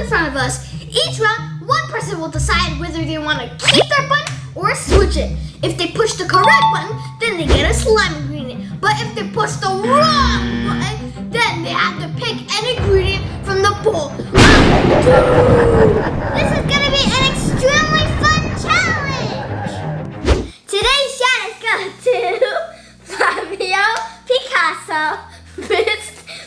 in front of us. Each round, one person will decide whether they want to keep their button or switch it. If they push the correct button, then they get a slime ingredient. But if they push the wrong button, then they have to pick an ingredient from the bowl. This is going to be an extremely fun challenge. Today, Shannon's going to do Flavio, Picasso,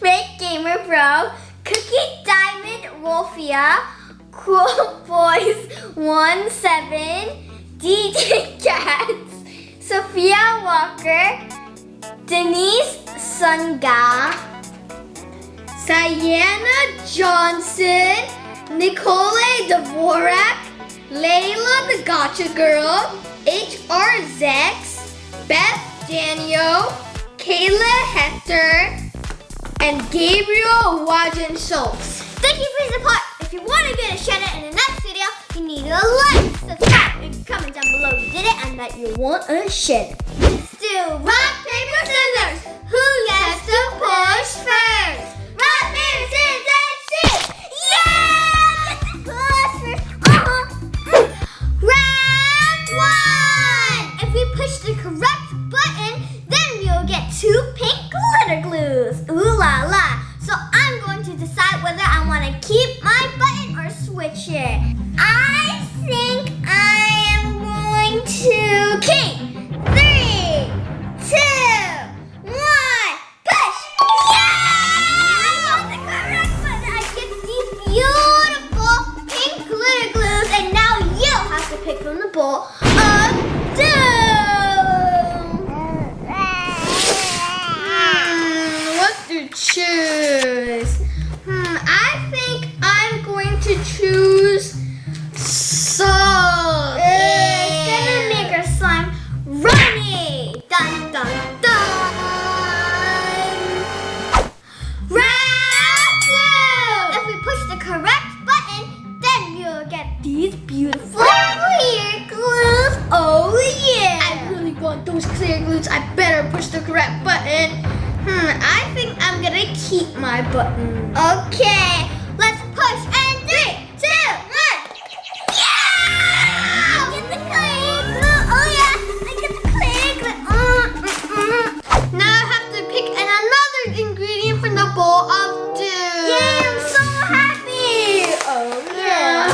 Make Gamer Pro, Cookie Diamond, Wolfia, Cool Boys 17, DJ Cats, Sophia Walker, Denise Sunga, Sienna Johnson, Nicole Dvorak, Layla the Gotcha Girl, HR Zex, Beth Daniel, Kayla Hector, and Gabriel Wagen Schultz. Thank you for your support. If you want to get a shout out in the next video, you need to like, subscribe, and comment down below you did it and that you want a shout out. Let's do rock, paper, scissors. Who gets to push first? Rock, paper, scissors, shoot! Yeah! Get to push first. Round one. If we push the correct button, then we'll get 2 pink glitter glues. Ooh la la. So I'm going to decide whether I want to keep my button or switch it. I think I am going to keep. 3, 2, 1, push! Yeah! I got the correct button. I get these beautiful pink glitter glues, and now you have to pick from the bowl of doom. What to choose? I think I'm going to choose salt. It's gonna make our slime runny. Dun dun dun. Round 2. If we push the correct button, then we'll get these beautiful clear glues. Oh yeah! I really want those clear glues. I better push the correct button. I think I'm gonna keep my button. Okay, let's push and 3, 2, 1. Yeah! Get the clear glue. Oh yeah, I get the clear glue. Now I have to pick another ingredient from the bowl of doom. Yeah, I'm so happy. Oh yeah.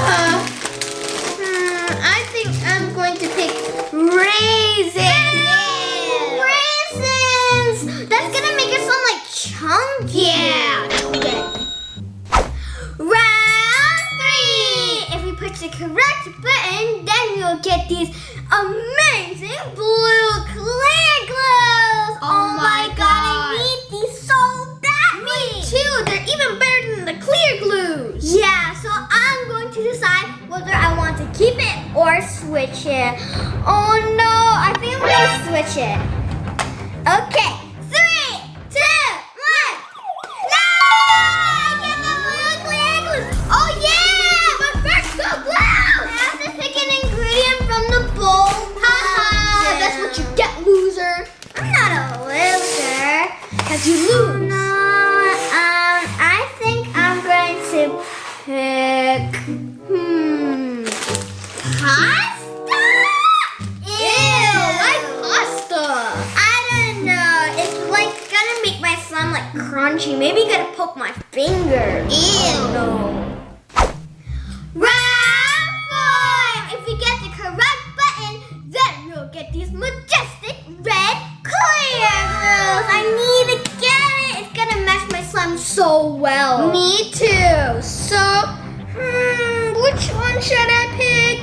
I think I'm going to pick raisins. That's gonna make it sound like chunky. Yeah. Okay. Round 3. If we push the correct button, then we'll get these amazing blue clear glues. Oh my god, I need these so badly. Me too. They're even better than the clear glues. Yeah. So I'm going to decide whether I want to keep it or switch it. Oh no, I think I'm gonna switch it. Okay. 3, 2, 1. No! I get the blue clear glues. Oh yeah! But first the glue. I have to pick an ingredient from the bowl. Haha! That's what you get, loser. I'm not a loser. Cause you lose. No, I think I'm going to pick. Pasta? Ew! Why pasta? Make my slime like crunchy. Maybe you gotta poke my finger. Ew. No. Round 4. If we get the correct button, then we'll get these majestic red clear glues. I need to get it. It's gonna match my slime so well. Me too. So, which one should I pick?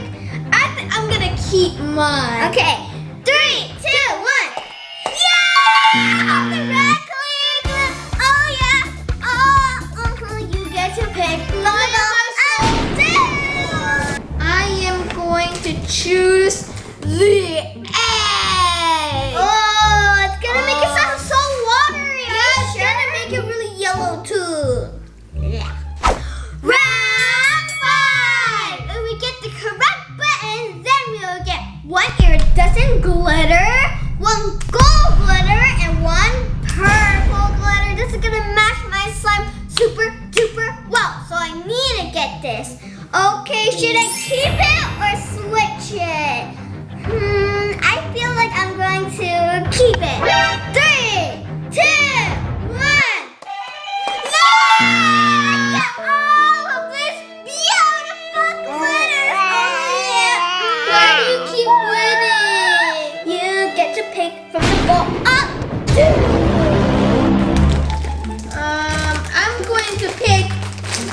I think I'm gonna keep mine. Okay. 3, 2, 1. Yeah! The red clear glue. Oh yeah. You get to pick. I am going to choose the egg. Oh, it's gonna make it sound so watery. Yeah, it's gonna make it really yellow too. Yeah. Round 5. If we get the correct button, then we'll get 1 iridescent glitter, 1 gold glitter, and 1 purple glitter. This is gonna match my slime super duper flavor? Well, so I need to get this. Okay, should I keep it or switch it? I feel like I'm going to keep it. 3, 2, 1. No! I got all of this beautiful glitter. Why do you keep winning? You get to pick from the bowl up. I'm going to pick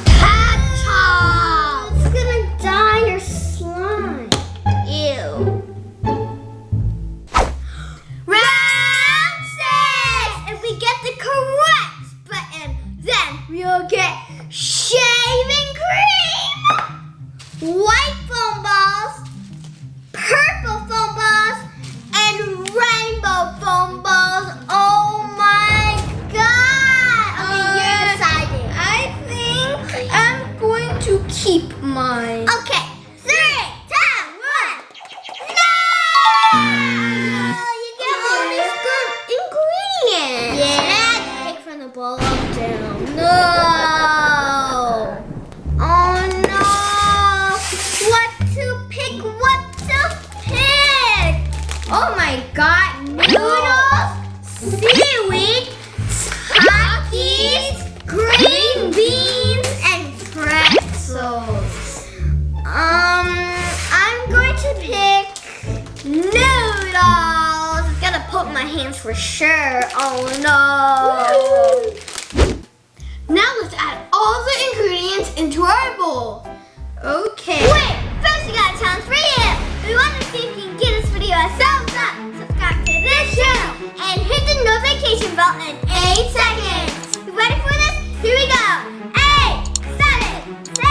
Ketchup. It's gonna dye your slime. ew. Round 6. If we get the correct button, then we'll get shaving cream, white foam balls, purple foam balls, and rainbow foam balls. Oh my god! Okay, you're deciding. I think I'm going to keep mine. Okay, 3, 2, 1. No! You get all these good ingredients. Yeah. Take from the bowl of doom. No! Oh no! What to pick? What to pick? Oh my god! Noodles, seaweed, Takis, green beans, and pretzels. I'm going to pick noodles. It's gonna poke my hands for sure. Oh no! Now let's add all the ingredients into our bowl. Okay. Wait, first we got a challenge for you. We want to see if you can give this video a thumbs up, subscribe to this channel, and hit the notification bell in 8 seconds. You ready for this? Here we go. 8, 7, 6,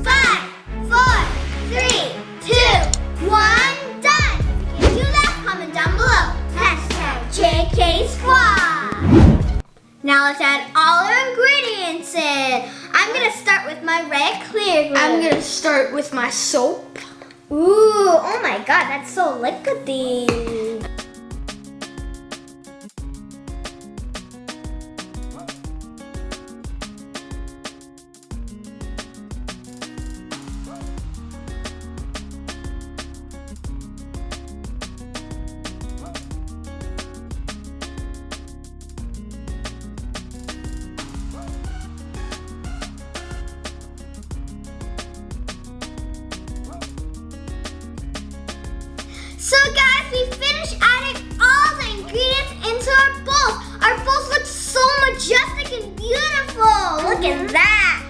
5, 4, 3, 2, 1, done. If you can do that, comment down below. #JK Squad. Now let's add all our ingredients in. I'm gonna start with my red clear glue. I'm gonna start with my soap. Ooh, oh my god, that's so liquidy. So guys, we finished adding all the ingredients into our bowls. Our bowls look so majestic and beautiful. Look at that.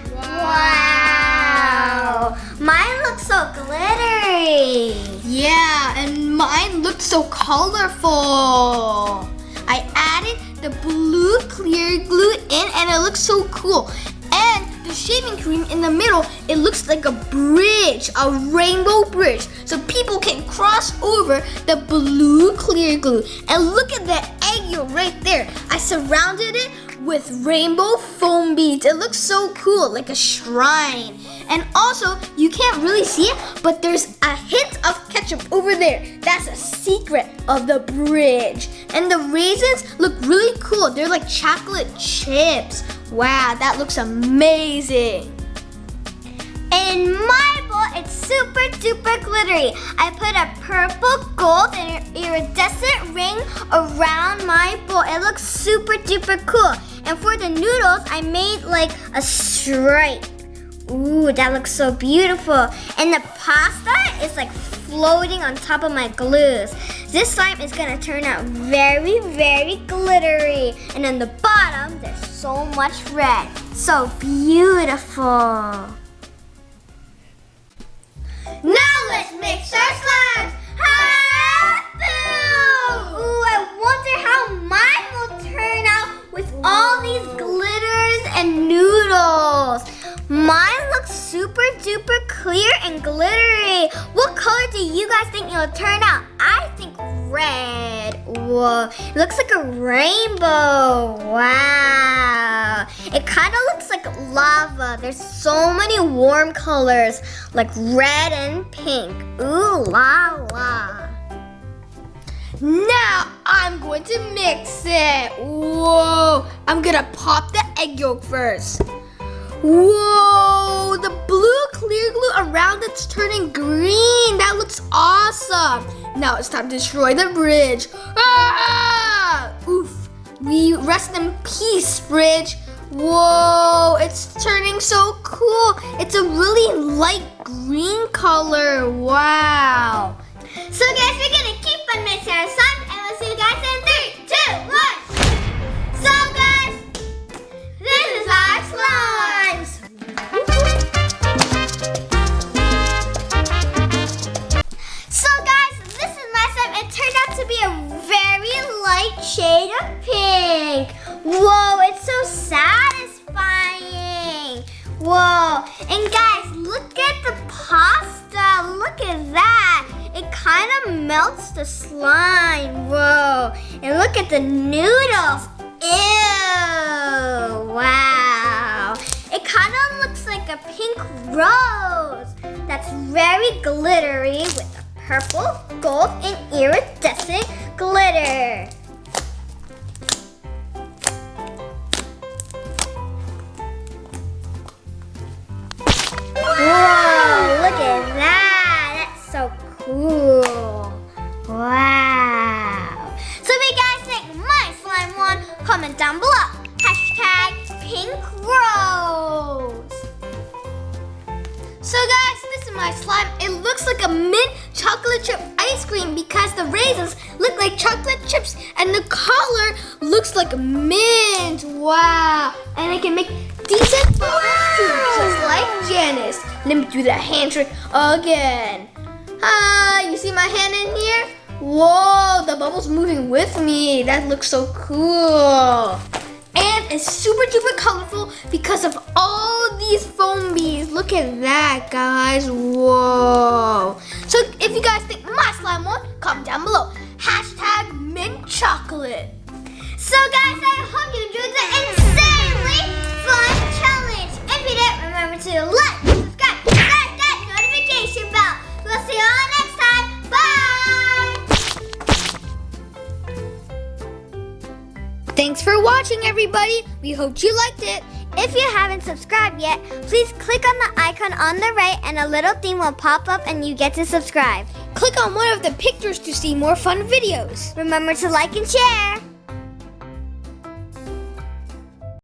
Wow. Mine looks so glittery. Yeah, and mine looks so colorful. I added the blue clear glue in and it looks so cool. And the shaving cream in the middle, it looks like a bridge, a rainbow bridge. So people can cross over the blue clear glue. And look at the egg yolk right there. I surrounded it with rainbow foam beads. It looks so cool, like a shrine. And also, you can't really see it, but there's a hint of ketchup over there. That's a secret of the bridge. And the raisins look really cool. They're like chocolate chips. Wow, that looks amazing. In my bowl, it's super duper glittery. I put a purple, gold, and iridescent ring around my bowl. It looks super duper cool. And for the noodles, I made like a stripe. Ooh, that looks so beautiful. And the pasta is like floating on top of my glues. This slime is gonna turn out very, very glittery. And on the bottom, there's so much red. So beautiful. Now let's mix our slimes. Ooh, I wonder how mine will turn out with all these glitters and noodles. Mine looks super duper clear and glittery. What color do you guys think it'll turn out? I think red. Whoa, it looks like a rainbow. Wow. It kind of looks like lava. There's so many warm colors like red and pink. Ooh la la. Now I'm going to mix it. Whoa, I'm gonna pop the egg yolk first. Whoa, the blue clear glue around it's turning green. That looks awesome. Now it's time to destroy the bridge. Ah! Oof. We rest in peace, bridge. Whoa, it's turning so cool. It's a really light green color. Wow. So guys, we're gonna keep on mixing our slime, and we'll see you guys in 3, 2, 1. So guys, this is our slimes. So guys, this is my slime. It turned out to be a very light shade of pink. Whoa, it's so satisfying. Whoa, and guys, look at the pasta. Look at that. It kind of melts the slime. Whoa, and look at the noodles. Ew, wow. It kind of looks like a pink rose that's very glittery with a purple, gold, and iridescent glitter. Whoa, look at that. That's so cool. Wow. So if you guys think my slime won, comment down below. #PinkRose. So guys, this is my slime. It looks like a mint chocolate chip ice cream because the raisins look like chocolate chips and the color looks like mint. Wow. And I can make decent bubbles too, just like Janice. Let me do that hand trick again. You see my hand in here? Whoa, the bubble's moving with me. That looks so cool. And it's super duper colorful because of all these foam beads. Look at that, guys. Whoa. So if you guys think my slime won, comment down below. #MintChocolate. So guys, I hope you enjoyed the insanely fun challenge. If you did, remember to like, subscribe, and press that notification bell. We'll see you all next time. Bye! Thanks for watching, everybody. We hope you liked it. If you haven't subscribed yet, please click on the icon on the right and a little theme will pop up and you get to subscribe. Click on one of the pictures to see more fun videos. Remember to like and share.